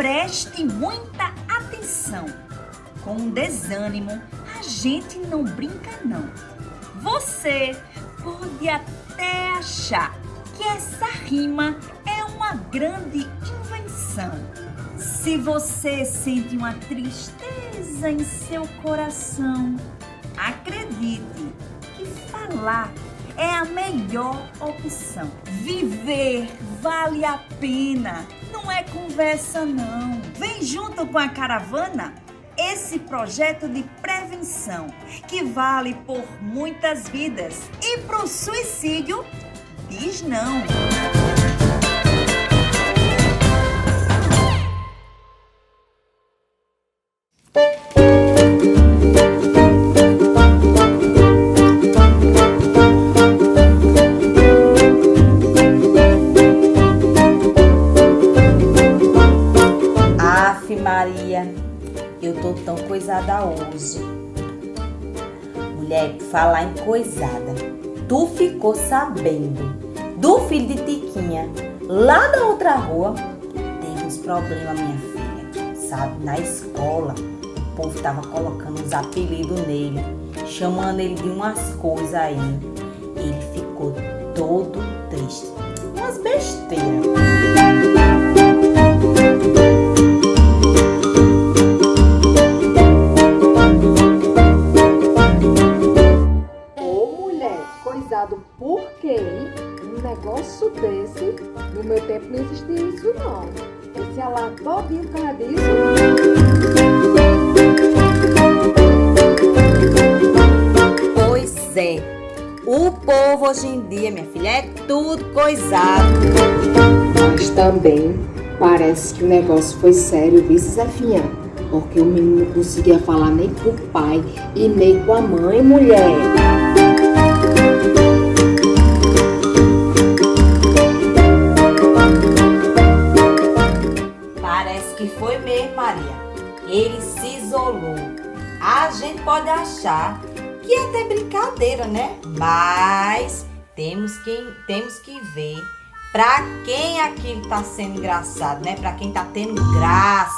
preste muita atenção. Com o desânimo, a gente não brinca não. Você pode até achar que essa rima é uma grande invenção. Se você sente uma tristeza em seu coração, acredite que falar é a melhor opção. Viver vale a pena, não é conversa não. Vem junto com a caravana esse projeto de prevenção que vale por muitas vidas e pro suicídio diz não. Maria, eu tô tão coisada hoje. Mulher, falar em coisada, tu ficou sabendo do filho de Tiquinha lá da outra rua? Teve uns problemas, minha filha, sabe? Na escola, o povo tava colocando uns apelidos nele, chamando ele de umas coisas aí. Ele ficou todo triste, umas besteiras. Por quê? Um negócio desse, no meu tempo não existia isso não. Esse alarme todinho por causa disso. Pois é, o povo hoje em dia, minha filha, é tudo coisado. Mas também parece que o negócio foi sério, viu, Zefinha? Porque o menino não conseguia falar nem com o pai e nem com a mãe, mulher. Que foi mesmo, Maria. Ele se isolou. A gente pode achar que é até brincadeira, né? Mas temos que ver pra quem aquilo tá sendo engraçado, né? Pra quem tá tendo graça.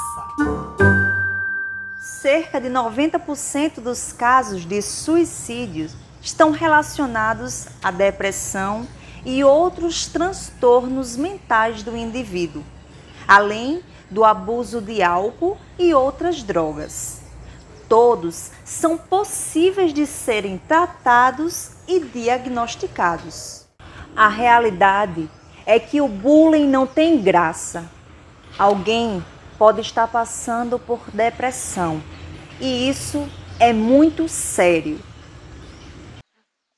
Cerca de 90% dos casos de suicídios estão relacionados à depressão e outros transtornos mentais do indivíduo, além do abuso de álcool e outras drogas. Todos são possíveis de serem tratados e diagnosticados. A realidade é que o bullying não tem graça. Alguém pode estar passando por depressão e isso é muito sério.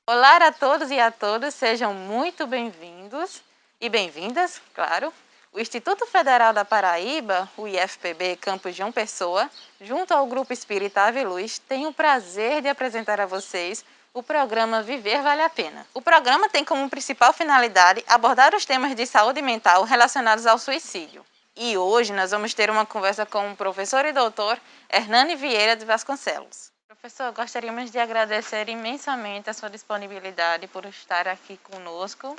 Olá a todos e a todas, sejam muito bem-vindos e bem-vindas, claro. O Instituto Federal da Paraíba, o IFPB Campus João Pessoa, junto ao Grupo Espírita Ave Luz, tem o prazer de apresentar a vocês o programa Viver Vale a Pena. O programa tem como principal finalidade abordar os temas de saúde mental relacionados ao suicídio. E hoje nós vamos ter uma conversa com o professor e doutor Hernani Vieira de Vasconcelos. Professor, gostaríamos de agradecer imensamente a sua disponibilidade por estar aqui conosco.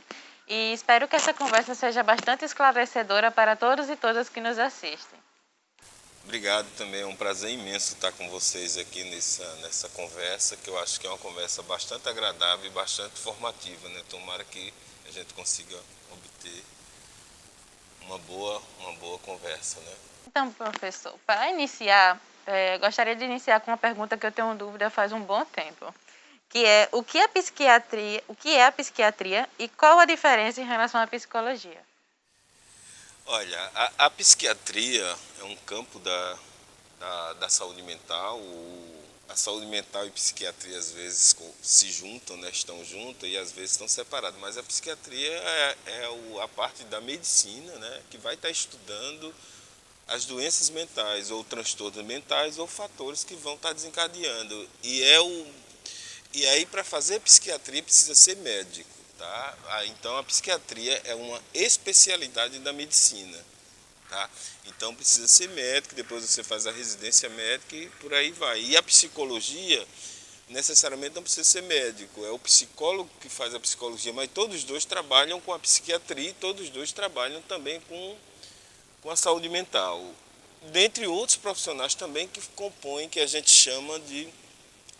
E espero que essa conversa seja bastante esclarecedora para todos e todas que nos assistem. Obrigado também, é um prazer imenso estar com vocês aqui nessa conversa, que eu acho que é uma conversa bastante agradável e bastante formativa, né? Tomara que a gente consiga obter uma boa conversa, né? Então, professor, para iniciar, gostaria de iniciar com uma pergunta que eu tenho dúvida faz um bom tempo. Que é o que é a psiquiatria e qual a diferença em relação à psicologia? Olha, a psiquiatria é um campo da saúde mental. A saúde mental e psiquiatria às vezes se juntam, né, estão juntas e às vezes estão separadas, mas a psiquiatria é a parte da medicina, né, que vai estar estudando as doenças mentais ou transtornos mentais ou fatores que vão estar desencadeando. E aí, para fazer psiquiatria, precisa ser médico, tá? Então, a psiquiatria é uma especialidade da medicina, tá? Então, precisa ser médico, depois você faz a residência médica e por aí vai. E a psicologia, necessariamente não precisa ser médico, é o psicólogo que faz a psicologia, mas todos os dois trabalham com a psiquiatria e todos os dois trabalham também com a saúde mental. dentre outros profissionais também que compõem, que a gente chama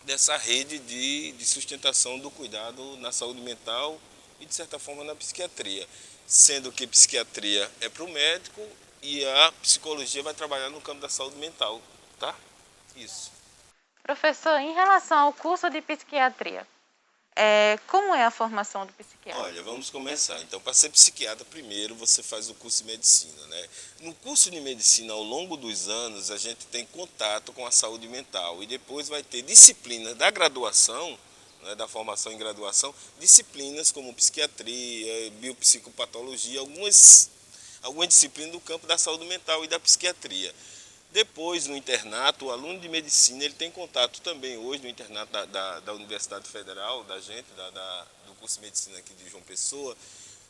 dessa rede de sustentação do cuidado na saúde mental e, de certa forma, na psiquiatria. Sendo que psiquiatria é para o médico e a psicologia vai trabalhar no campo da saúde mental, tá? Isso. Professor, em relação ao curso de psiquiatria, como é a formação do psiquiatra? Olha, vamos começar. Então, para ser psiquiatra, primeiro você faz o curso de medicina, né? No curso de medicina, ao longo dos anos, a gente tem contato com a saúde mental e depois vai ter disciplinas da graduação, né, da formação em graduação, disciplinas como psiquiatria, biopsicopatologia, algumas disciplinas do campo da saúde mental e da psiquiatria. Depois, no internato, o aluno de medicina ele tem contato também hoje no internato da Universidade Federal, da gente, do curso de medicina aqui de João Pessoa.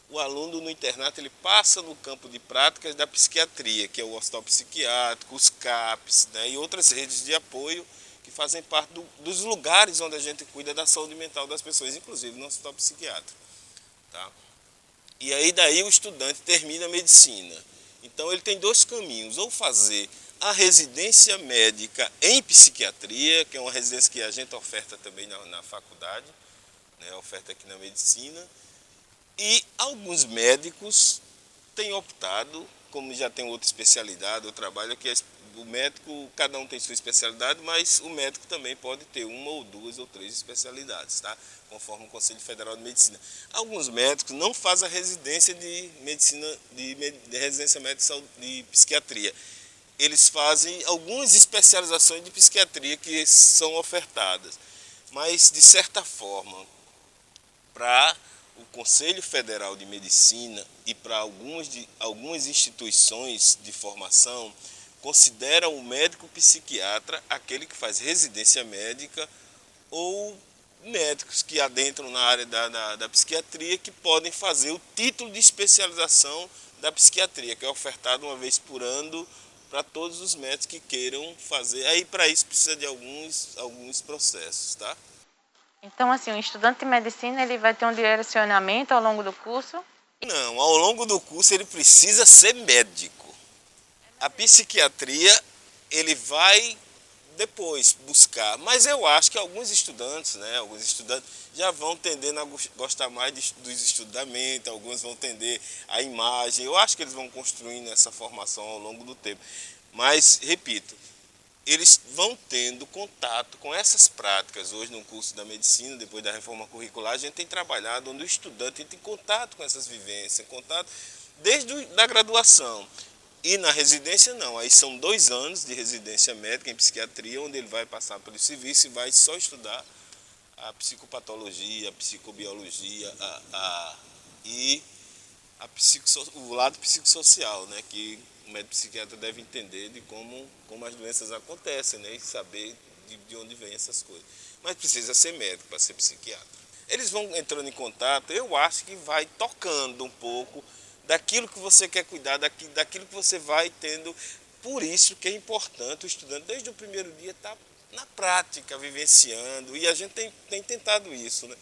O aluno no internato ele passa no campo de práticas da psiquiatria, que é o hospital psiquiátrico, os CAPs, né, e outras redes de apoio que fazem parte dos lugares onde a gente cuida da saúde mental das pessoas, inclusive no hospital psiquiátrico. Tá? E aí daí o estudante termina a medicina. Então ele tem dois caminhos, ou fazer a residência médica em psiquiatria, que é uma residência que a gente oferta também na faculdade, né, oferta aqui na medicina, e alguns médicos têm optado, como já tem outra especialidade, eu trabalho aqui, o médico, cada um tem sua especialidade, mas o médico também pode ter uma ou duas ou três especialidades, tá? Conforme o Conselho Federal de Medicina. Alguns médicos não fazem a residência de medicina, de residência médica de psiquiatria. Eles fazem algumas especializações de psiquiatria que são ofertadas. Mas, de certa forma, para o Conselho Federal de Medicina e para algumas instituições de formação, consideram o médico psiquiatra aquele que faz residência médica ou médicos que adentram na área da psiquiatria que podem fazer o título de especialização da psiquiatria, que é ofertado uma vez por ano para todos os médicos que queiram fazer. Aí para isso precisa de alguns processos, tá? Então, assim, o estudante de medicina ele vai ter um direcionamento ao longo do curso? Não, ao longo do curso ele precisa ser médico. A psiquiatria ele vai depois buscar, mas eu acho que alguns estudantes já vão tendendo a gostar mais dos estudos da mente, alguns vão tender a imagem. Eu acho que eles vão construindo essa formação ao longo do tempo. Mas, repito, eles vão tendo contato com essas práticas. Hoje no curso da medicina, depois da reforma curricular, a gente tem trabalhado onde o estudante tem contato com essas vivências, contato desde a graduação. E na residência não, aí são 2 anos de residência médica em psiquiatria, onde ele vai passar pelo serviço e vai só estudar a psicopatologia, a psicobiologia e o lado psicossocial, né, que o médico psiquiatra deve entender de como as doenças acontecem, né, e saber de onde vêm essas coisas. Mas precisa ser médico para ser psiquiatra. Eles vão entrando em contato, eu acho que vai tocando um pouco daquilo que você quer cuidar, daquilo que você vai tendo. Por isso que é importante o estudante, desde o primeiro dia, estar na prática, vivenciando. E a gente tem tentado isso, né?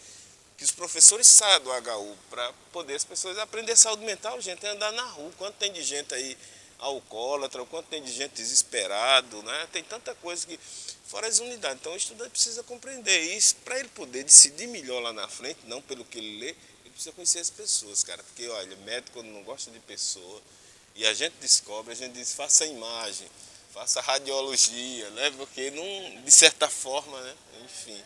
Que os professores saiam do HU para poder as pessoas aprender saúde mental, gente, é andar na rua. Quanto tem de gente aí alcoólatra, quanto tem de gente desesperado, né? Tem tanta coisa que... Fora as unidades. Então o estudante precisa compreender isso para ele poder decidir melhor lá na frente, não pelo que ele lê. Precisa conhecer as pessoas, cara, porque, olha, médico quando não gosta de pessoa, e a gente descobre, a gente diz, faça imagem, faça radiologia, né, porque não, de certa forma, né, enfim.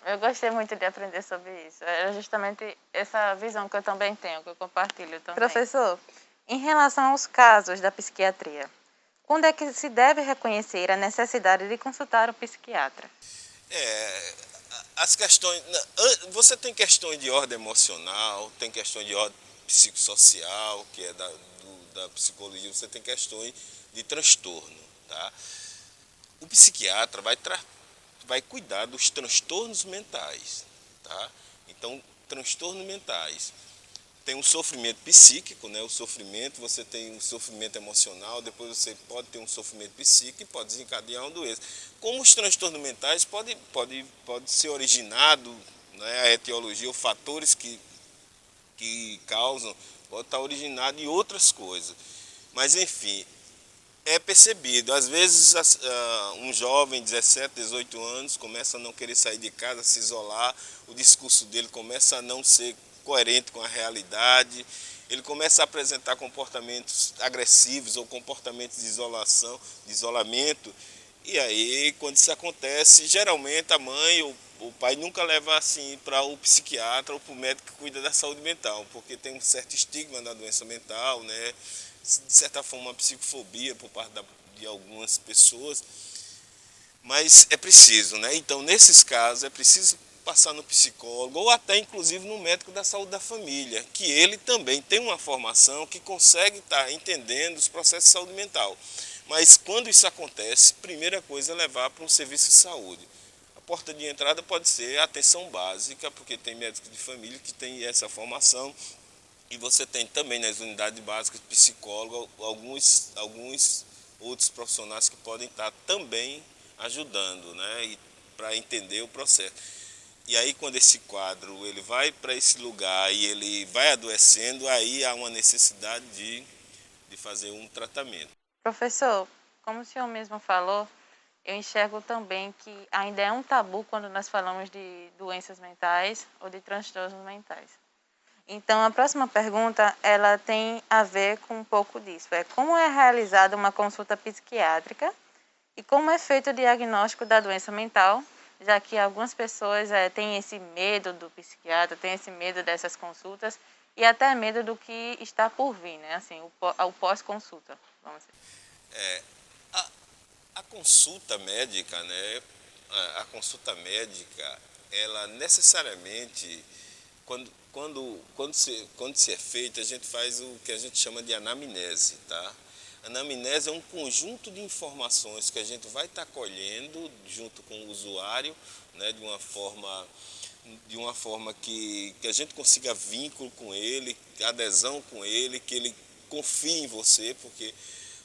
Eu gostei muito de aprender sobre isso, é justamente essa visão que eu também tenho, que eu compartilho também. Professor, em relação aos casos da psiquiatria, quando é que se deve reconhecer a necessidade de consultar um psiquiatra? As questões, você tem questões de ordem emocional, tem questões de ordem psicossocial, que é da psicologia, você tem questões de transtorno, tá? O psiquiatra vai cuidar dos transtornos mentais, tá? Então, transtornos mentais. Tem um sofrimento psíquico, né? O sofrimento, você tem um sofrimento emocional, depois você pode ter um sofrimento psíquico e pode desencadear uma doença. Como os transtornos mentais pode ser originado, né? A etiologia, os fatores que causam, pode estar originado em outras coisas. Mas, enfim, é percebido. Às vezes um jovem de 17, 18 anos começa a não querer sair de casa, se isolar, o discurso dele começa a não ser coerente com a realidade, ele começa a apresentar comportamentos agressivos ou comportamentos de isolação, de isolamento, e aí quando isso acontece, geralmente a mãe ou o pai nunca leva assim para o psiquiatra ou para o médico que cuida da saúde mental, porque tem um certo estigma da doença mental, né? De certa forma uma psicofobia por parte de algumas pessoas, mas é preciso, né? Então nesses casos é preciso passar no psicólogo ou até inclusive no médico da saúde da família, que ele também tem uma formação que consegue estar entendendo os processos de saúde mental. Mas quando isso acontece, primeira coisa é levar para um serviço de saúde. A porta de entrada pode ser a atenção básica, porque tem médicos de família que têm essa formação. E você tem também nas unidades básicas psicólogo, alguns outros profissionais que podem estar também ajudando, né, para entender o processo. E aí quando esse quadro ele vai para esse lugar e ele vai adoecendo, aí há uma necessidade de fazer um tratamento. Professor, como o senhor mesmo falou, eu enxergo também que ainda é um tabu quando nós falamos de doenças mentais ou de transtornos mentais. Então, a próxima pergunta, ela tem a ver com um pouco disso. É como é realizada uma consulta psiquiátrica e como é feito o diagnóstico da doença mental, já que algumas pessoas têm esse medo do psiquiatra, têm esse medo dessas consultas e até medo do que está por vir, né? Assim, o pós-consulta, vamos dizer. A consulta médica, né, a consulta médica, ela necessariamente, quando se é feita, a gente faz o que a gente chama de anamnese, tá? Anamnese é um conjunto de informações que a gente vai estar colhendo junto com o usuário, né, de uma forma que a gente consiga vínculo com ele, adesão com ele, que ele confie em você, porque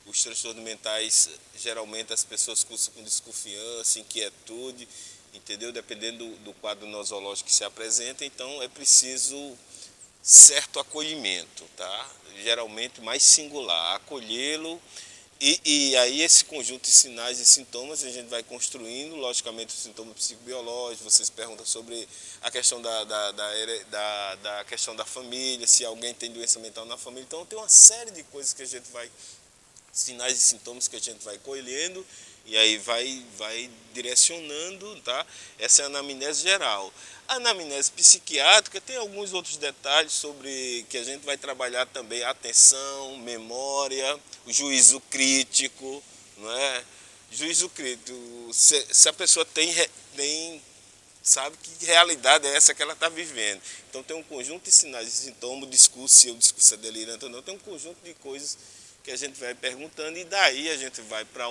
os transtornos mentais, geralmente as pessoas cursam com desconfiança, inquietude, entendeu? Dependendo do quadro nosológico que se apresenta, então é preciso certo acolhimento, tá? Geralmente mais singular, acolhê-lo e aí esse conjunto de sinais e sintomas a gente vai construindo, logicamente os sintomas psicobiológicos, vocês perguntam sobre a questão da questão da família, se alguém tem doença mental na família, então tem uma série de coisas que a gente vai, sinais e sintomas que a gente vai colhendo e aí vai direcionando, tá? Essa é a anamnese geral. A anamnese psiquiátrica tem alguns outros detalhes sobre que a gente vai trabalhar também, atenção, memória, o juízo crítico, não é? Juízo crítico, se a pessoa sabe que realidade é essa que ela está vivendo. Então tem um conjunto de sinais e sintomas, o discurso, se o discurso é delirante ou não, tem um conjunto de coisas que a gente vai perguntando e daí a gente vai para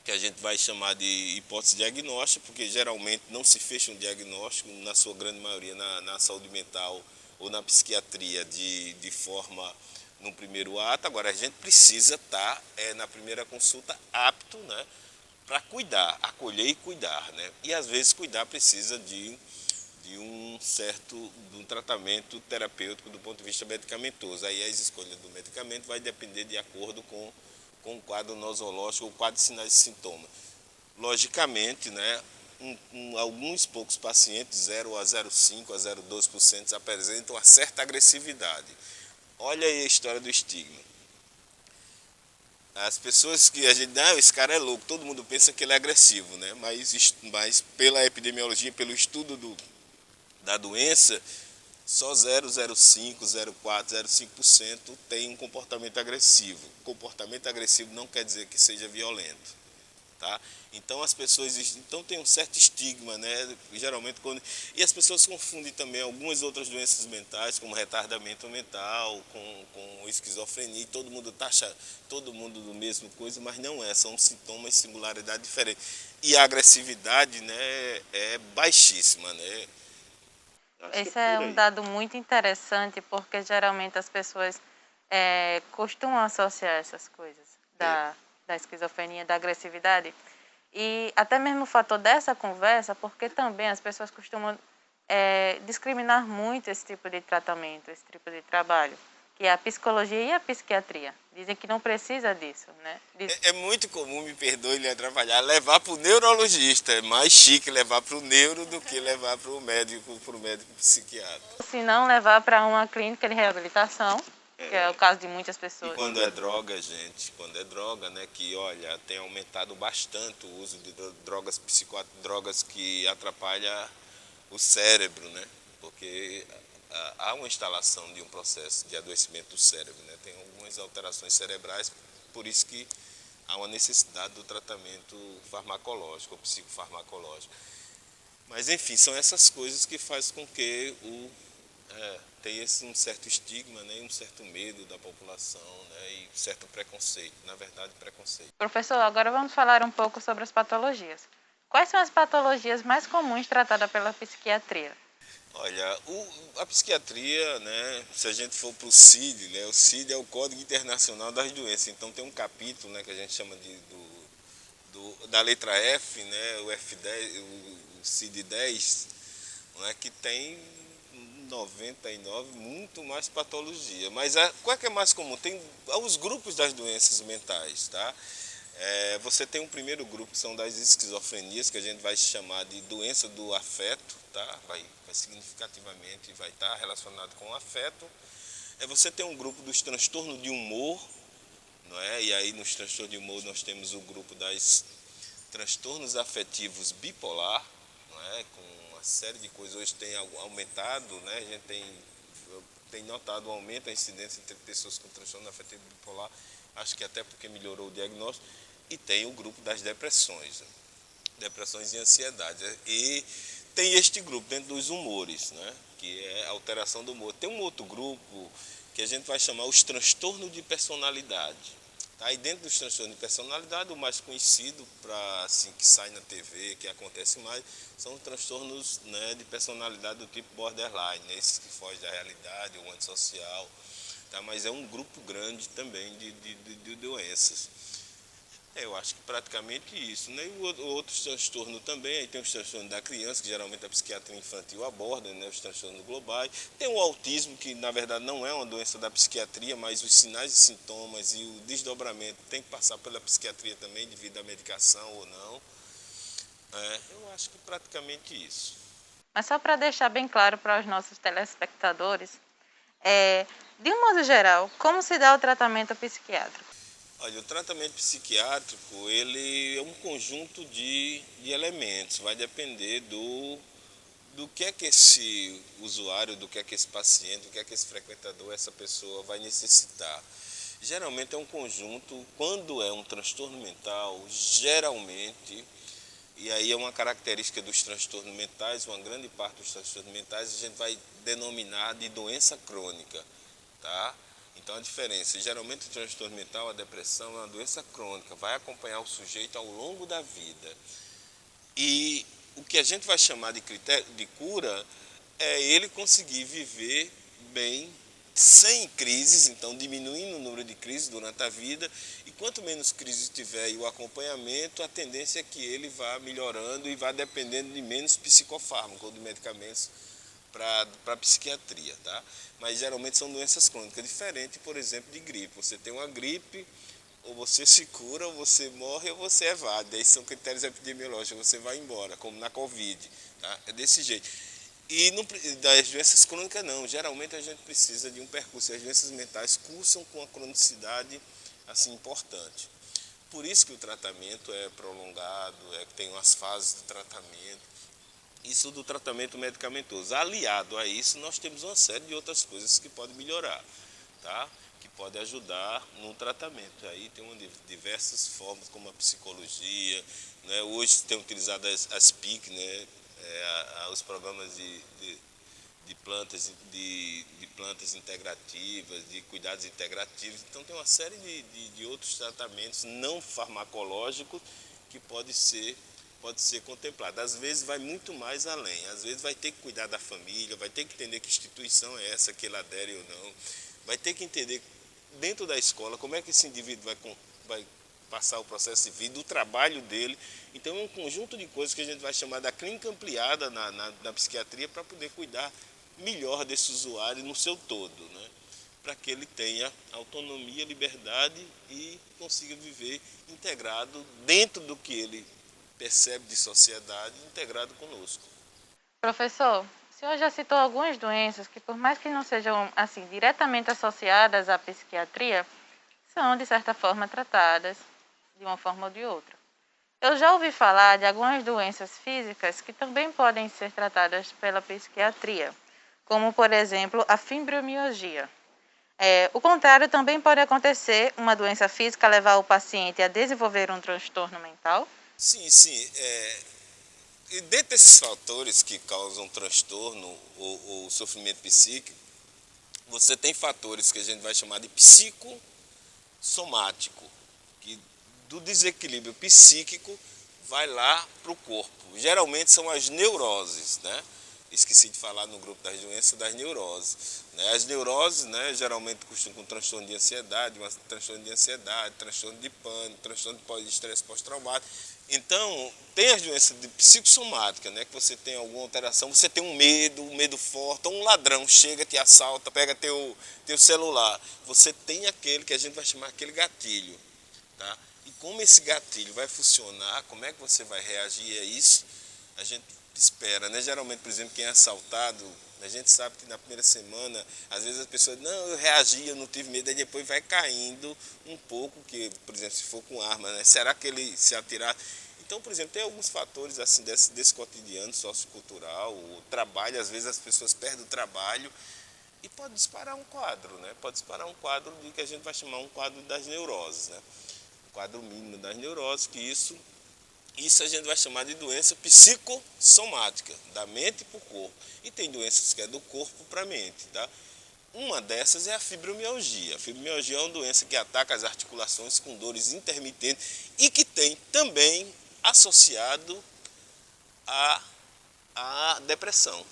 que a gente vai chamar de hipótese diagnóstica, porque geralmente não se fecha um diagnóstico, na sua grande maioria, na saúde mental ou na psiquiatria de forma no primeiro ato. Agora a gente precisa estar na primeira consulta apto, né, para cuidar, acolher e cuidar, né? E às vezes cuidar precisa de um tratamento terapêutico do ponto de vista medicamentoso. Aí as escolhas do medicamento vai depender de acordo com o quadro nosológico, o quadro de sinais e sintomas. Logicamente, né, alguns poucos pacientes, 0 a 0,5 a 0,2%, apresentam uma certa agressividade. Olha aí a história do estigma. As pessoas que a gente, esse cara é louco, todo mundo pensa que ele é agressivo, né? Mas pela epidemiologia, pelo estudo da doença, só 0,05, 0,4, 0,5% tem um comportamento agressivo. Comportamento agressivo não quer dizer que seja violento, tá? Então as pessoas, então tem um certo estigma, né? Geralmente e as pessoas confundem também algumas outras doenças mentais, como retardamento mental, com esquizofrenia. Todo mundo taxa todo mundo do mesmo coisa, mas não é, são sintomas de singularidade diferente. E a agressividade, né, é baixíssima, né? Esse é um dado muito interessante, porque geralmente as pessoas costumam associar essas coisas da esquizofrenia, da agressividade. E até mesmo o fator dessa conversa, porque também as pessoas costumam discriminar muito esse tipo de tratamento, esse tipo de trabalho. que é a psicologia e a psiquiatria. Dizem que não precisa disso, né? É muito comum, me perdoe lhe atrapalhar, levar para o neurologista. É mais chique levar para o neuro do que levar para o médico psiquiatra. Se não, levar para uma clínica de reabilitação, que é o caso de muitas E pessoas. quando é droga, gente, quando é droga, né, que olha, tem aumentado bastante o uso de drogas drogas que atrapalham o cérebro, né? Porque há uma instalação de um processo de adoecimento do cérebro, né? Tem algumas alterações cerebrais, por isso que há uma necessidade do tratamento farmacológico ou psicofarmacológico. Mas enfim, são essas coisas que fazem com que tem um certo estigma, né, e um certo medo da população, né, e um certo preconceito, na verdade preconceito. Professor, agora vamos falar um pouco sobre as patologias. Quais são as patologias mais comuns tratadas pela psiquiatria? Olha, a psiquiatria, né, se a gente for para o CID, né, o CID é o Código Internacional das Doenças, então tem um capítulo, né, que a gente chama da letra F, né, o F10, o CID-10, né, que tem 99, muito mais patologia. Mas qual é que é mais comum? Tem os grupos das doenças mentais, tá? Você tem um primeiro grupo, que são das esquizofrenias, que a gente vai chamar de doença do afeto, tá? Vai significativamente vai estar relacionado com o afeto. Você tem um grupo dos transtornos de humor, não é? E aí nos transtornos de humor nós temos o grupo das transtornos afetivos bipolar, não é? Com uma série de coisas hoje tem aumentado, né? A gente tem notado um aumento da incidência entre pessoas com transtorno afetivo bipolar, acho que até porque melhorou o diagnóstico, e tem o grupo das depressões, né? Depressões e ansiedade. E tem este grupo dentro dos humores, né? Que é a alteração do humor. Tem um outro grupo que a gente vai chamar os transtornos de personalidade. Tá? E dentro dos transtornos de personalidade, o mais conhecido, assim, que sai na TV, que acontece mais, são os transtornos, né, de personalidade do tipo borderline, né? Esses que fogem da realidade, o antissocial. Tá? Mas é um grupo grande também de doenças. Eu acho que praticamente isso, né? E o outro transtorno também, aí tem os transtornos da criança, que geralmente a psiquiatria infantil aborda, né? Os transtornos globais. Tem o autismo, que na verdade não é uma doença da psiquiatria, mas os sinais e sintomas e o desdobramento tem que passar pela psiquiatria também, devido à medicação ou não. Eu acho que praticamente isso. Mas só para deixar bem claro para os nossos telespectadores, de um modo geral, como se dá o tratamento psiquiátrico? Olha, o tratamento psiquiátrico, ele é um conjunto de elementos, vai depender do que é que esse usuário, do que é que esse paciente, do que é que esse frequentador, essa pessoa vai necessitar. Geralmente é um conjunto, quando é um transtorno mental, geralmente, e aí é uma característica dos transtornos mentais, uma grande parte dos transtornos mentais a gente vai denominar de doença crônica, tá? Então a diferença, geralmente o transtorno mental, a depressão é uma doença crônica, vai acompanhar o sujeito ao longo da vida. E o que a gente vai chamar de critério de cura é ele conseguir viver bem, sem crises, então diminuindo o número de crises durante a vida, e quanto menos crises tiver e o acompanhamento, a tendência é que ele vá melhorando e vá dependendo de menos psicofármaco ou de medicamentos para psiquiatria, tá? Mas geralmente são doenças crônicas, diferente, por exemplo, de gripe. Você tem uma gripe, ou você se cura, ou você morre, ou você evade. Esses são critérios epidemiológicos, você vai embora, como na Covid, tá? É desse jeito. E das doenças crônicas não, geralmente a gente precisa de um percurso, e as doenças mentais cursam com uma cronicidade assim importante. Por isso que o tratamento é prolongado, tem umas fases de tratamento. Isso do tratamento medicamentoso. Aliado a isso, nós temos uma série de outras coisas que podem melhorar, tá? Que podem ajudar no tratamento. Aí tem diversas formas, como a psicologia, né? Hoje tem utilizado as PIC, né? Os programas de plantas integrativas, de cuidados integrativos. Então tem uma série de outros tratamentos não farmacológicos que pode ser contemplado. Às vezes vai muito mais além, às vezes vai ter que cuidar da família, vai ter que entender que instituição é essa, que ele adere ou não, vai ter que entender dentro da escola como é que esse indivíduo vai passar o processo de vida, o trabalho dele. Então é um conjunto de coisas que a gente vai chamar da clínica ampliada na psiquiatria para poder cuidar melhor desse usuário no seu todo, né? para que ele tenha autonomia, liberdade e consiga viver integrado dentro do que ele percebe de sociedade, integrado conosco. Professor, o senhor já citou algumas doenças que, por mais que não sejam assim diretamente associadas à psiquiatria, são de certa forma tratadas de uma forma ou de outra. Eu já ouvi falar de algumas doenças físicas que também podem ser tratadas pela psiquiatria, como por exemplo a fibromialgia. O contrário também pode acontecer, uma doença física levar o paciente a desenvolver um transtorno mental? Sim, sim. E dentre esses fatores que causam transtorno ou sofrimento psíquico, você tem fatores que a gente vai chamar de psicossomático, que do desequilíbrio psíquico vai lá para o corpo. Geralmente são as neuroses, né? Esqueci de falar no grupo das doenças das neuroses. Né? As neuroses, né, geralmente costumam com transtorno de ansiedade, transtorno de pânico, transtorno de estresse pós-traumático. Então, tem as doenças de psicossomática, né, que você tem alguma alteração, você tem um medo forte, ou um ladrão chega, te assalta, pega teu celular. Você tem aquele que a gente vai chamar aquele gatilho. Tá? E como esse gatilho vai funcionar, como é que você vai reagir a isso, a gente espera, né? Geralmente, por exemplo, quem é assaltado, a gente sabe que na primeira semana, às vezes as pessoas, não, eu reagi, eu não tive medo, aí depois vai caindo um pouco, que, por exemplo, se for com arma, né? Será que ele se atirar? Então, por exemplo, tem alguns fatores assim desse cotidiano sociocultural, o trabalho, às vezes as pessoas perdem o trabalho e pode disparar um quadro, né? Pode disparar um quadro de que a gente vai chamar um quadro das neuroses, né? Um quadro mínimo das neuroses, que isso a gente vai chamar de doença psicossomática, da mente para o corpo. E tem doenças que é do corpo para a mente, tá? Uma dessas é a fibromialgia. A fibromialgia é uma doença que ataca as articulações com dores intermitentes e que tem também associado a depressão,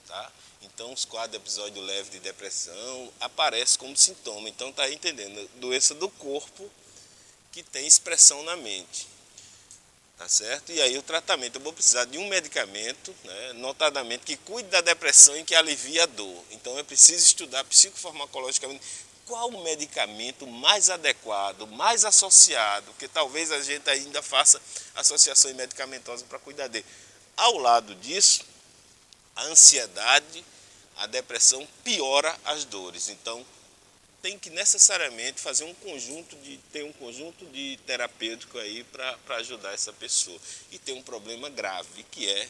tá? Então, os quadros de episódio leve de depressão aparecem como sintoma. Então, tá aí entendendo? Doença do corpo que tem expressão na mente. Tá certo? E aí o tratamento, eu vou precisar de um medicamento, né, notadamente, que cuide da depressão e que alivie a dor. Então eu preciso estudar psicofarmacologicamente qual o medicamento mais adequado, mais associado, porque talvez a gente ainda faça associações medicamentosas para cuidar dele. Ao lado disso, a ansiedade, a depressão piora as dores. Então tem que necessariamente fazer um conjunto de terapêutico aí para ajudar essa pessoa. E tem um problema grave, que é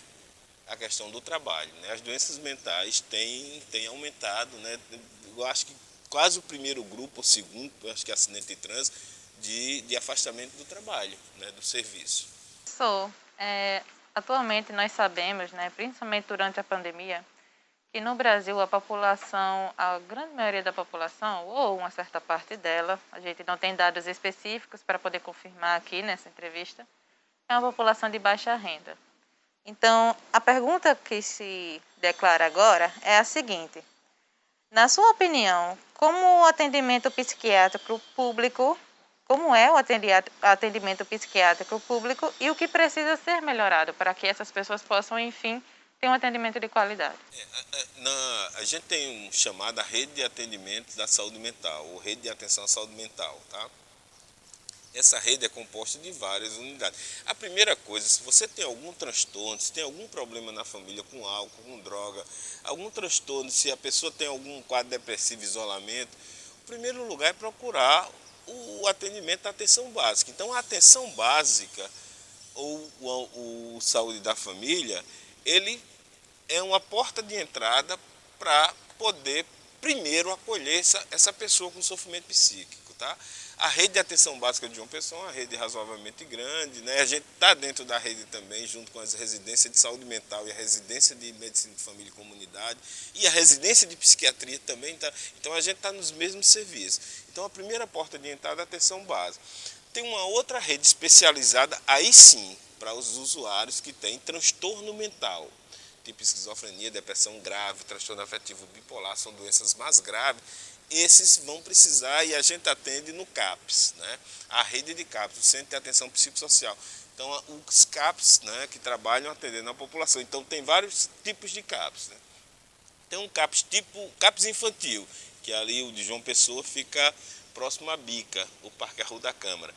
a questão do trabalho, né? As doenças mentais têm aumentado, né? Eu acho que quase o primeiro grupo, o segundo, eu acho que é acidente de trânsito, de afastamento do trabalho, né? Do serviço. Atualmente nós sabemos, né, principalmente durante a pandemia, que no Brasil a população, a grande maioria da população, ou uma certa parte dela, a gente não tem dados específicos para poder confirmar aqui nessa entrevista, é uma população de baixa renda. Então, a pergunta que se declara agora é a seguinte: na sua opinião, como é o atendimento psiquiátrico público e o que precisa ser melhorado para que essas pessoas possam, enfim, ter um atendimento de qualidade? A gente tem um chamado Rede de Atendimento da Saúde Mental, ou Rede de Atenção à Saúde Mental, tá? Essa rede é composta de várias unidades. A primeira coisa, se você tem algum transtorno, se tem algum problema na família com álcool, com droga, algum transtorno, se a pessoa tem algum quadro depressivo, isolamento, o primeiro lugar é procurar o atendimento da atenção básica. Então, a atenção básica, ou o saúde da família, ele é uma porta de entrada para poder primeiro acolher essa pessoa com sofrimento psíquico, tá? A rede de atenção básica de João Pessoa é uma rede razoavelmente grande, né? A gente está dentro da rede também, junto com as residências de saúde mental e a residência de medicina de família e comunidade e a residência de psiquiatria também tá. Então a gente está nos mesmos serviços. Então a primeira porta de entrada é a atenção básica. Tem uma outra rede especializada, aí sim, para os usuários que têm transtorno mental, tipo esquizofrenia, depressão grave, transtorno afetivo bipolar, são doenças mais graves. Esses vão precisar, e a gente atende no CAPS, né? A rede de CAPS, o Centro de Atenção Psicossocial. Então, os CAPS, né, que trabalham atendendo a população. Então, tem vários tipos de CAPS, né? Tem um CAPS tipo CAPS infantil, que ali o de João Pessoa fica próximo à Bica, o Parque Arru da Câmara.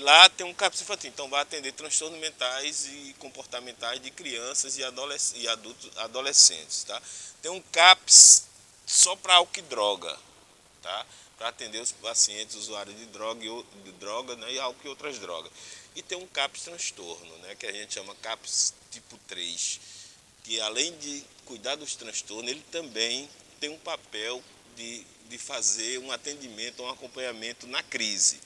Lá tem um CAPS infantil, então vai atender transtornos mentais e comportamentais de crianças e adolescentes. Tá? Tem um CAPS só para álcool e droga, tá? Para atender os pacientes usuários de droga, né, e álcool e outras drogas. E tem um CAPS transtorno, né, que a gente chama CAPS tipo 3, que além de cuidar dos transtornos, ele também tem um papel de fazer um atendimento, um acompanhamento na crise.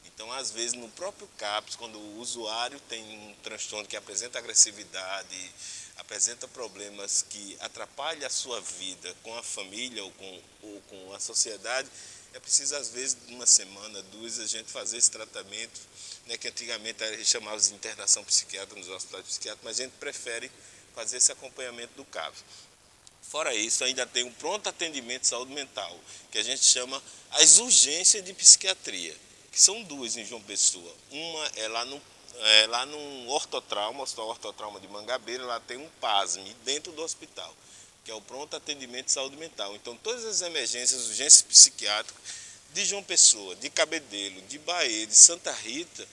Então, às vezes, no próprio CAPS, quando o usuário tem um transtorno que apresenta agressividade, apresenta problemas que atrapalham a sua vida com a família ou com a sociedade, é preciso, às vezes, uma semana, duas, a gente fazer esse tratamento, né, que antigamente a gente chamava de internação psiquiátrica nos hospitais psiquiátricos, mas a gente prefere fazer esse acompanhamento do CAPS. Fora isso, ainda tem um pronto atendimento de saúde mental, que a gente chama as urgências de psiquiatria, que são duas em João Pessoa. Uma é lá no Ortotrauma, o Hospital Ortotrauma de Mangabeira, lá tem um PASME dentro do hospital, que é o pronto atendimento de saúde mental. Então, todas as emergências, urgências psiquiátricas de João Pessoa, de Cabedelo, de Bahia, de Santa Rita,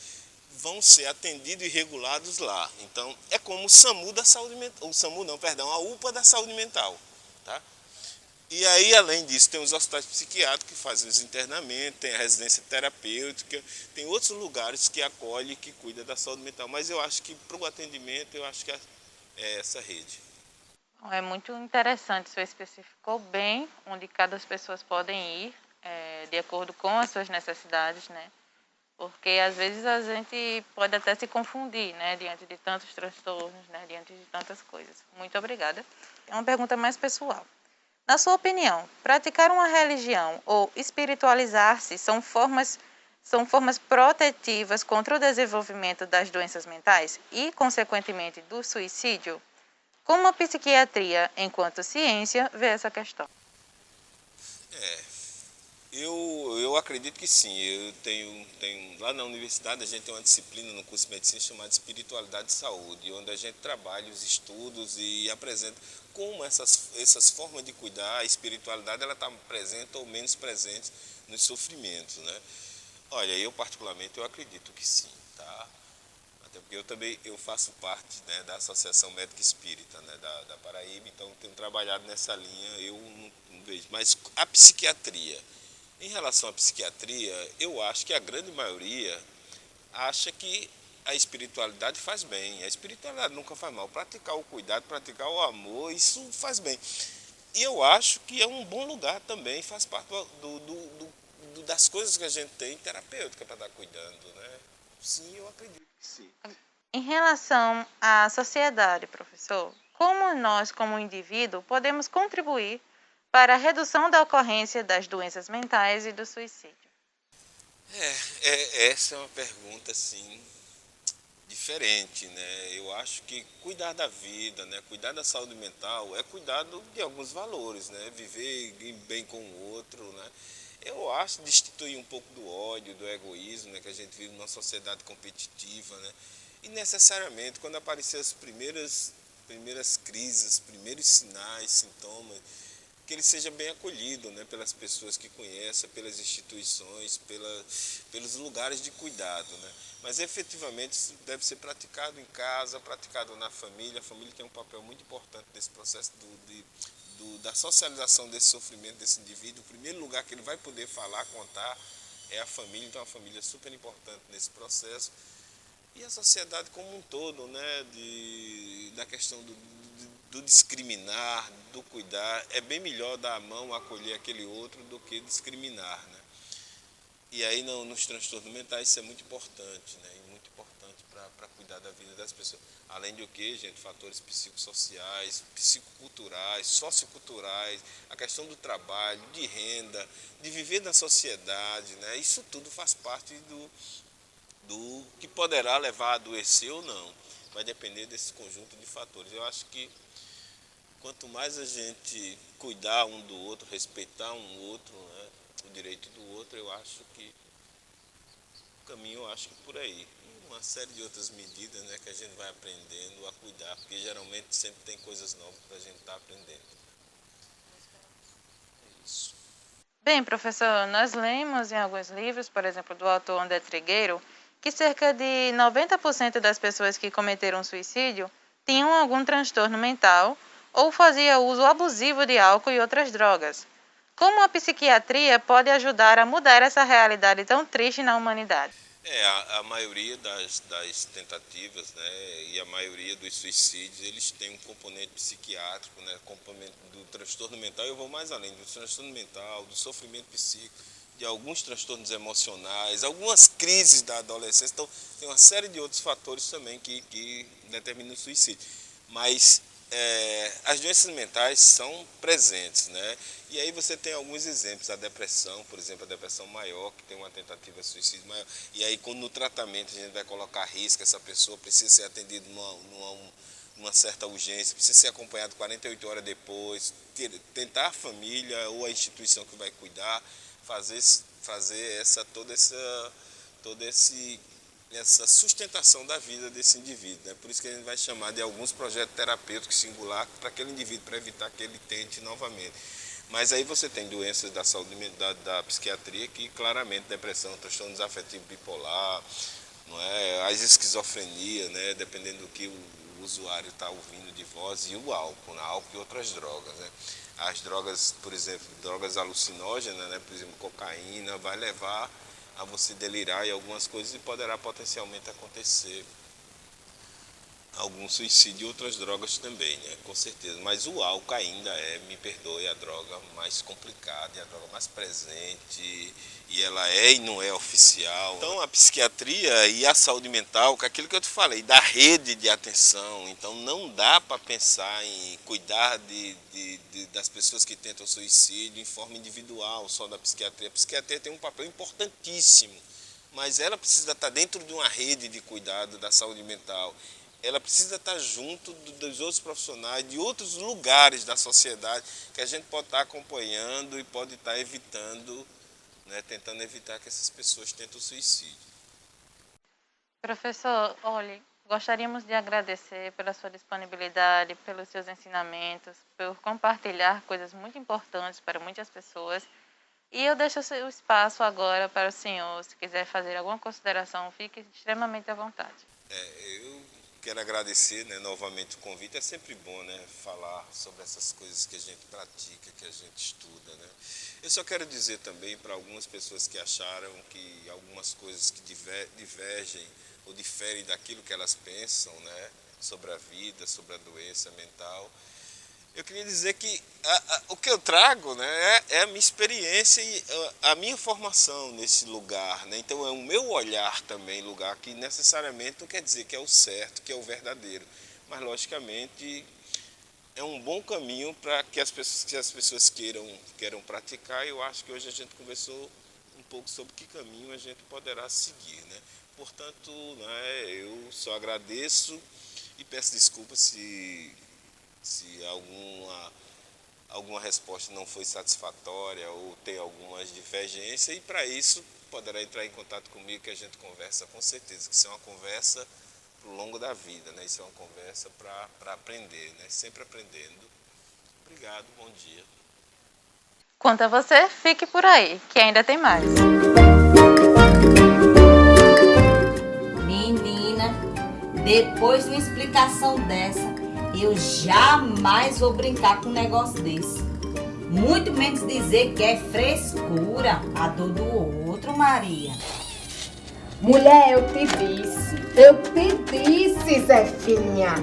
vão ser atendidos e regulados lá. Então, é como o SAMU da saúde mental, a UPA da saúde mental, tá? E aí, além disso, tem os hospitais psiquiátricos que fazem os internamentos, tem a residência terapêutica, tem outros lugares que acolhem e que cuidam da saúde mental. Mas eu acho que para o atendimento, eu acho que é essa rede. É muito interessante, você especificou bem onde cada pessoas podem ir, de acordo com as suas necessidades, né? Porque às vezes a gente pode até se confundir, né, diante de tantos transtornos, né, diante de tantas coisas. Muito obrigada. É uma pergunta mais pessoal. Na sua opinião, praticar uma religião ou espiritualizar-se são formas protetivas contra o desenvolvimento das doenças mentais e, consequentemente, do suicídio? Como a psiquiatria, enquanto ciência, vê essa questão? Eu acredito que sim. Eu tenho lá na universidade a gente tem uma disciplina no curso de medicina chamada espiritualidade e saúde, onde a gente trabalha os estudos e apresenta como essas formas de cuidar, a espiritualidade ela está presente ou menos presente nos sofrimentos, né? Olha, eu particularmente eu acredito que sim, tá? Até porque eu faço parte, né, da Associação Médica Espírita, né, da Paraíba, então tenho trabalhado nessa linha, eu não vejo. Mas a psiquiatria, em relação à psiquiatria, eu acho que a grande maioria acha que a espiritualidade faz bem. A espiritualidade nunca faz mal. Praticar o cuidado, praticar o amor, isso faz bem. E eu acho que é um bom lugar também, faz parte das coisas que a gente tem terapêutica para estar cuidando, né? Sim, eu acredito que sim. Em relação à sociedade, professor, como nós, como indivíduo, podemos contribuir para a redução da ocorrência das doenças mentais e do suicídio? Essa é uma pergunta, assim, diferente, né? Eu acho que cuidar da vida, né? Cuidar da saúde mental é cuidar de alguns valores, né? Viver bem com o outro, né? Eu acho destituir um pouco do ódio, do egoísmo, né? Que a gente vive numa sociedade competitiva, né? E necessariamente, quando aparecer as primeiras crises, os primeiros sinais, sintomas, que ele seja bem acolhido, né, pelas pessoas que conhecem, pelas instituições, pelos lugares de cuidado, né? Mas efetivamente isso deve ser praticado em casa, praticado na família. A família tem um papel muito importante nesse processo da socialização desse sofrimento desse indivíduo. O primeiro lugar que ele vai poder falar, contar, é a família, então a família é super importante nesse processo. E a sociedade como um todo, né, da questão do discriminar, do cuidar, é bem melhor dar a mão, acolher aquele outro do que discriminar, né? E aí nos transtornos mentais isso é muito importante, né? E muito importante para cuidar da vida das pessoas. Além do que, gente, fatores psicossociais, psicoculturais, socioculturais, a questão do trabalho, de renda, de viver na sociedade, né? Isso tudo faz parte do que poderá levar a adoecer ou não. Vai depender desse conjunto de fatores. Eu acho que quanto mais a gente cuidar um do outro, respeitar um outro, né, o direito do outro, eu acho que o caminho, eu acho que por aí. E uma série de outras medidas, né, que a gente vai aprendendo a cuidar, porque geralmente sempre tem coisas novas para a gente estar aprendendo. É isso. Bem, professor, nós lemos em alguns livros, por exemplo, do autor André Trigueiro, que cerca de 90% das pessoas que cometeram suicídio tinham algum transtorno mental ou fazia uso abusivo de álcool e outras drogas. Como a psiquiatria pode ajudar a mudar essa realidade tão triste na humanidade? A maioria das tentativas, né, e a maioria dos suicídios, eles têm um componente psiquiátrico, né, componente do transtorno mental. Eu vou mais além do transtorno mental, do sofrimento psíquico, de alguns transtornos emocionais, algumas crises da adolescência. Então, tem uma série de outros fatores também que determinam o suicídio. Mas as doenças mentais são presentes, né? E aí você tem alguns exemplos, a depressão, por exemplo, a depressão maior, que tem uma tentativa de suicídio maior. E aí, quando no tratamento a gente vai colocar a risco, essa pessoa precisa ser atendida numa certa urgência, precisa ser acompanhado 48 horas depois, tentar a família ou a instituição que vai cuidar, fazer toda essa sustentação da vida desse indivíduo, né? Por isso que a gente vai chamar de alguns projetos terapêuticos singulares para aquele indivíduo, para evitar que ele tente novamente. Mas aí você tem doenças da saúde da psiquiatria que claramente depressão, transtorno desafetivo bipolar, não é? As esquizofrenia, né? Dependendo do que o usuário está ouvindo de voz, e o álcool, né? Álcool e outras drogas, né? As drogas, por exemplo, drogas alucinógenas, né? Por exemplo, cocaína, vai levar a você delirar em algumas coisas e poderá potencialmente acontecer algum suicídio e outras drogas também, né? Com certeza. Mas o álcool ainda me perdoe, a droga mais complicada e a droga mais presente, e ela e não é oficial. Então a psiquiatria e a saúde mental, com aquilo que eu te falei, da rede de atenção, então não dá para pensar em cuidar das pessoas que tentam suicídio em forma individual, só da psiquiatria. A psiquiatria tem um papel importantíssimo, mas ela precisa estar dentro de uma rede de cuidado da saúde mental. Ela precisa estar junto dos outros profissionais, de outros lugares da sociedade, que a gente pode estar acompanhando e pode estar evitando, né, tentando evitar que essas pessoas tentem o suicídio. Professor, olhe, gostaríamos de agradecer pela sua disponibilidade, pelos seus ensinamentos, por compartilhar coisas muito importantes para muitas pessoas. E eu deixo o espaço agora para o senhor, se quiser fazer alguma consideração, fique extremamente à vontade. Eu quero agradecer, né, novamente o convite. É sempre bom, né, falar sobre essas coisas que a gente pratica, que a gente estuda, né. Eu só quero dizer também para algumas pessoas que acharam que algumas coisas que divergem ou diferem daquilo que elas pensam, né, sobre a vida, sobre a doença mental, eu queria dizer que o que eu trago, né, é a minha experiência e a minha formação nesse lugar, né? Então é o meu olhar também, lugar que necessariamente não quer dizer que é o certo, que é o verdadeiro, mas logicamente é um bom caminho para que as pessoas queiram praticar. Eu acho que hoje a gente conversou um pouco sobre que caminho a gente poderá seguir, né? Portanto, né, eu só agradeço e peço desculpas se alguma resposta não foi satisfatória ou tem algumas divergências, e para isso poderá entrar em contato comigo, que a gente conversa com certeza, que isso é uma conversa para o longo da vida, né? Isso é uma conversa para aprender, né? Sempre aprendendo. Obrigado, bom dia. Quanto a você, fique por aí, que ainda tem mais. Menina, depois de uma explicação dessa, eu jamais vou brincar com um negócio desse. Muito menos dizer que é frescura a dor do outro, Maria. Mulher, eu te disse, Zefinha.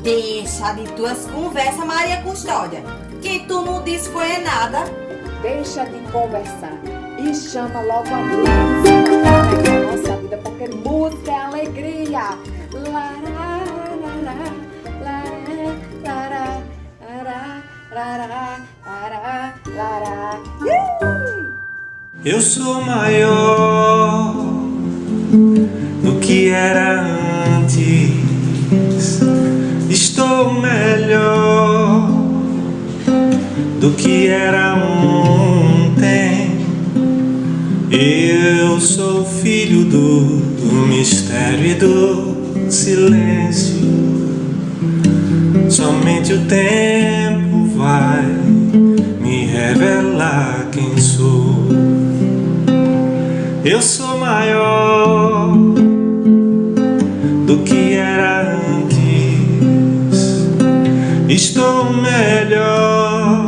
Deixa de tuas conversas, Maria Custódia. Que tu não disse foi nada. Deixa de conversar e chama logo a música da nossa vida, porque música é alegria. Eu sou maior do que era antes, estou melhor do que era ontem. Eu sou filho do mistério e do silêncio. Somente o tempo vai me revelar quem sou. Eu sou maior do que era antes. Estou melhor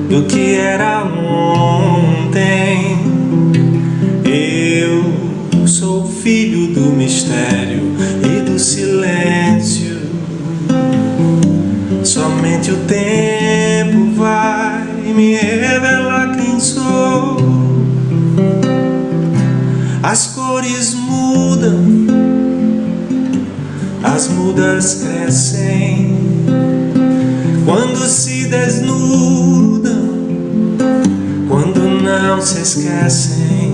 do que era ontem. Eu sou filho do mistério e do silêncio. Somente o tempo vai me revelar quem sou. As cores mudam, as mudas crescem quando se desnudam, quando não se esquecem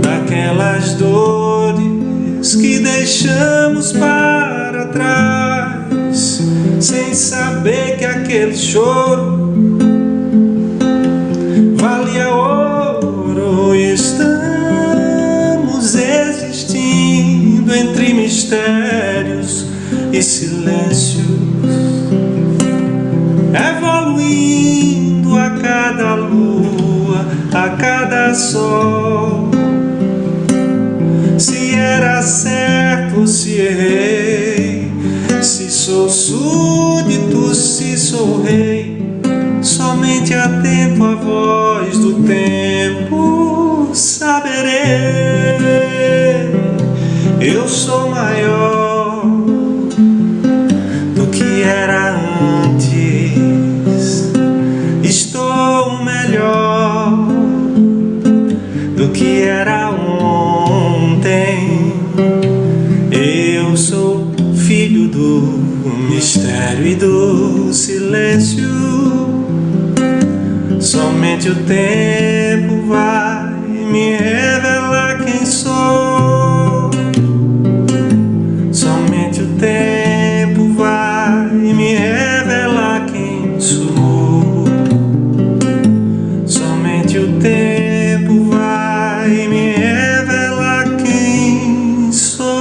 daquelas dores que deixamos para trás, sem saber que aquele choro valia ouro. Estamos existindo entre mistérios e silêncios, evoluindo a cada lua, a cada sol. Se era certo ou se errei, se sou súdito, se sou rei, somente atento à voz do tempo saberei. Eu sou maior do que era antes. Estou melhor do que era ontem. Eu sou filho do mistério e do silêncio. Somente o tempo vai me revelar quem sou. Somente o tempo vai me revelar quem sou. Somente o tempo vai me revelar quem sou.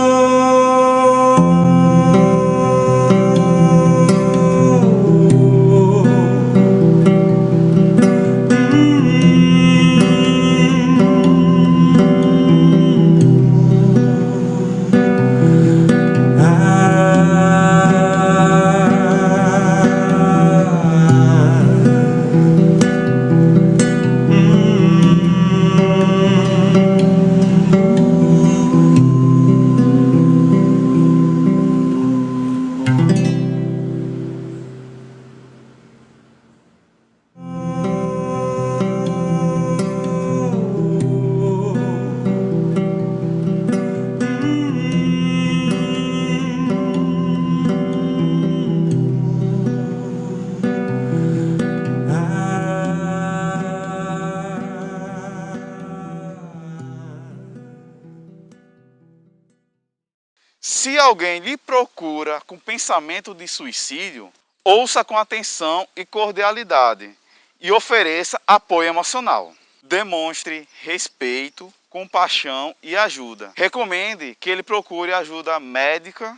Se alguém lhe procura com pensamento de suicídio, ouça com atenção e cordialidade e ofereça apoio emocional. Demonstre respeito, compaixão e ajuda. Recomende que ele procure ajuda médica,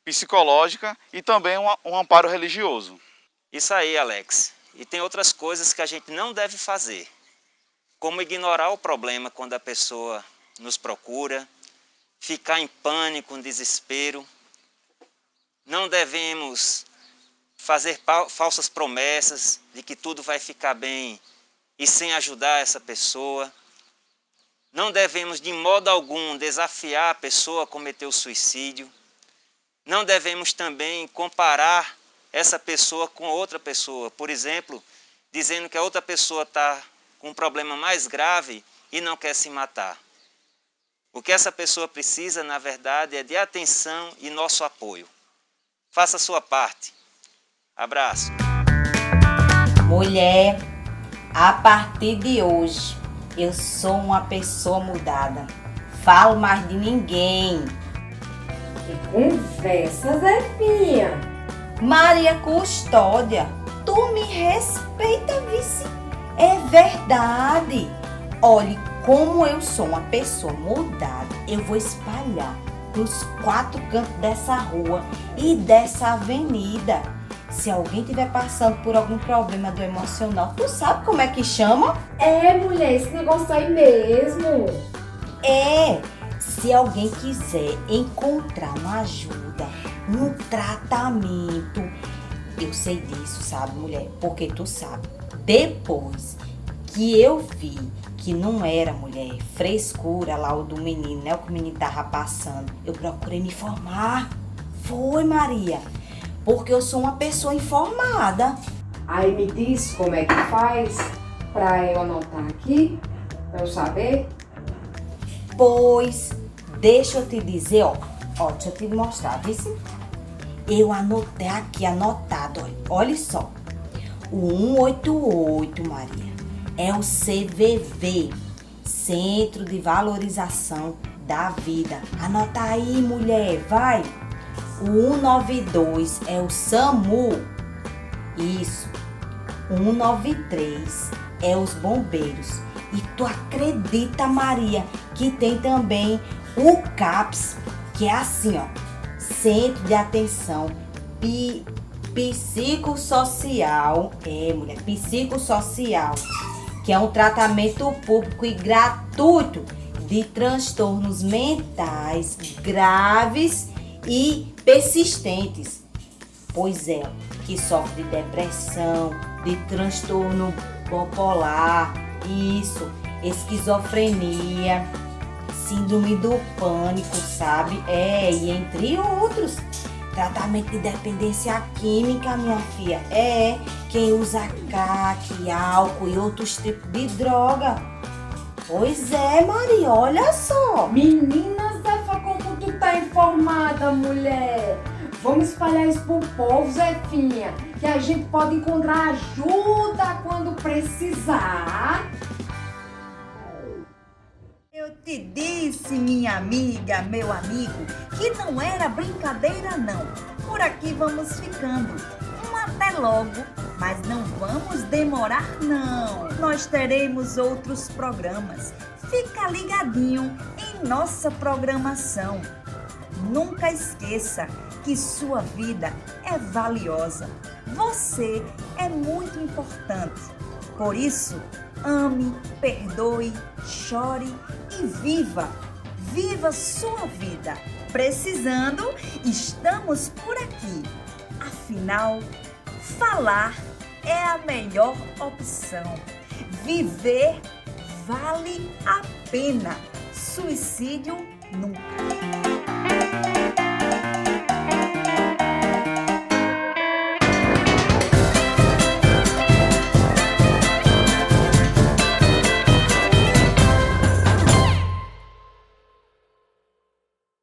psicológica e também um amparo religioso. Isso aí, Alex. E tem outras coisas que a gente não deve fazer, como ignorar o problema quando a pessoa nos procura, ficar em pânico, em desespero. Não devemos fazer falsas promessas de que tudo vai ficar bem e sem ajudar essa pessoa. Não devemos de modo algum desafiar a pessoa a cometer o suicídio. Não devemos também comparar essa pessoa com outra pessoa. Por exemplo, dizendo que a outra pessoa está com um problema mais grave e não quer se matar. O que essa pessoa precisa, na verdade, é de atenção e nosso apoio. Faça a sua parte. Abraço. Mulher, a partir de hoje, eu sou uma pessoa mudada. Falo mais de ninguém. Que conversa, Zefinha. Maria Custódia, tu me respeita, vice? É verdade. Olhe, como eu sou uma pessoa mudada, eu vou espalhar nos 4 cantos dessa rua e dessa avenida. se alguém estiver passando por algum problema do emocional, tu sabe como é que chama? É, mulher, esse negócio aí mesmo. Se alguém quiser encontrar uma ajuda, um tratamento, eu sei disso, sabe, mulher? Porque tu sabe, depois que eu vi que não era, mulher, frescura lá o do menino, né? O que o menino tava passando, eu procurei me informar. Foi, Maria, porque eu sou uma pessoa informada. Aí me diz como é que faz pra eu anotar aqui, pra eu saber. Pois, deixa eu te dizer, deixa eu te mostrar, viu? Eu anotei aqui, anotado, olha só. O 188, Maria, é o CVV, Centro de Valorização da Vida. Anota aí, mulher, vai. O 192 é o SAMU. Isso. O 193 é os bombeiros. E tu acredita, Maria, que tem também o CAPS, que é assim, Centro de Atenção Psicossocial. Mulher, psicossocial, que é um tratamento público e gratuito de transtornos mentais graves e persistentes. Pois é, que sofre de depressão, de transtorno bipolar, isso, esquizofrenia, síndrome do pânico, sabe? E entre outros. Tratamento de dependência química, minha filha. Quem usa crack, álcool e outros tipos de droga. Pois é, Maria, olha só. Menina Zefa, como tu tá informada, mulher? Vamos espalhar isso pro povo, Zefinha, que a gente pode encontrar ajuda quando precisar. Eu te disse, minha amiga, meu amigo, que não era brincadeira não. Por aqui vamos ficando. Até logo, mas não vamos demorar não. Nós teremos outros programas. Fica ligadinho em nossa programação. Nunca esqueça que sua vida é valiosa. Você é muito importante. Por isso, ame, perdoe, chore e viva. Viva sua vida. Precisando, estamos por aqui. Afinal, falar é a melhor opção. Viver vale a pena. Suicídio nunca.